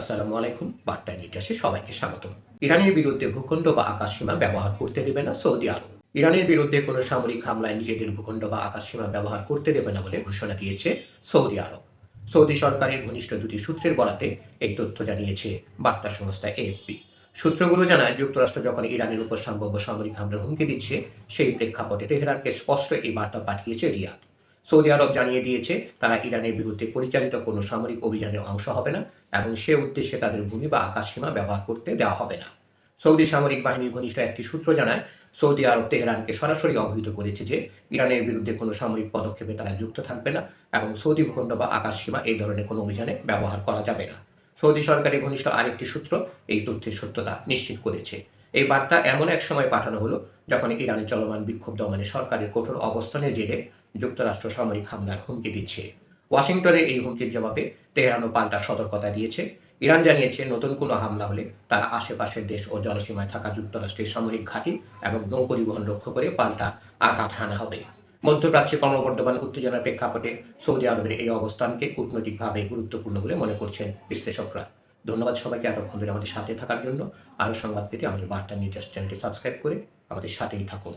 আসসালামু আলাইকুম। বার্তা নির্যাসে সবাইকে স্বাগতম। ইরানের বিরুদ্ধে ভূখণ্ড বা আকাশসীমা ব্যবহার করতে দেবে না সৌদি আরব। ইরানের বিরুদ্ধে কোনো সামরিক হামলায় নিজেদের ভূখণ্ড বা আকাশসীমা ব্যবহার করতে দেবে না বলে ঘোষণা দিয়েছে সৌদি আরব। সৌদি সরকারের ঘনিষ্ঠ দুটি সূত্রের বরাতে এই তথ্য জানিয়েছে বার্তা সংস্থা এএফপি। সূত্রগুলো জানায়, যুক্তরাষ্ট্র যখন ইরানের উপর সম্ভাব্য সামরিক হামলার হুমকি দিচ্ছে, সেই প্রেক্ষাপটে তেহরানকে স্পষ্ট এই বার্তা পাঠিয়েছে রিয়াদ। সৌদি আরব জানিয়ে দিয়েছে, তারা ইরানের বিরুদ্ধে পরিচালিত কোনো সামরিক অভিযানের অংশ হবে না এবং সে উদ্দেশ্যে তাদের ভূমি বা আকাশসীমা ব্যবহার করতে দেওয়া হবে না। সৌদি সামরিক বাহিনীর ঘনিষ্ঠ একটি সূত্র জানায়, সৌদি আরব তেহরানকে সরাসরি অবহিত করেছে যে ইরানের বিরুদ্ধে কোনো সামরিক পদক্ষেপে তারা যুক্ত থাকবে না এবং সৌদি ভূখণ্ড বা আকাশসীমা এই ধরনের কোনো অভিযানে ব্যবহার করা যাবে না। সৌদি সরকারের ঘনিষ্ঠ আরেকটি সূত্র এই তথ্যের সত্যতা নিশ্চিত করেছে। এই বার্তা এমন এক সময় পাঠানো হলো যখন ইরানে চলমান বিক্ষোভ দমনে সরকারের কঠোর অবস্থানের জেরে যুক্তরাষ্ট্র সামরিক হামলার হুমকি দিচ্ছে। ওয়াশিংটনের এই হুমকির জবাবে তেহরানও পাল্টা সতর্কতা দিয়েছে। ইরান জানিয়েছে, নতুন কোনো হামলা হলে তারা আশেপাশের দেশ ও জলসীমায় থাকা যুক্তরাষ্ট্রের সামরিক ঘাঁটি এবং নৌ পরিবহন লক্ষ্য করে পাল্টা আঘাত হানা হবে। মধ্যপ্রাচ্যে ক্রমবর্ধমান উত্তেজনার প্রেক্ষাপটে সৌদি আরবের এই অবস্থানকে কূটনৈতিকভাবে গুরুত্বপূর্ণ বলে মনে করছেন বিশ্লেষকরা। ধন্যবাদ সবাইকে এতক্ষণ ধরে আমাদের সাথে থাকার জন্য। আরও সংবাদ পেতে আমাদের বার্তা নির্যাস চ্যানেলটি সাবস্ক্রাইব করে আমাদের সাথেই থাকুন।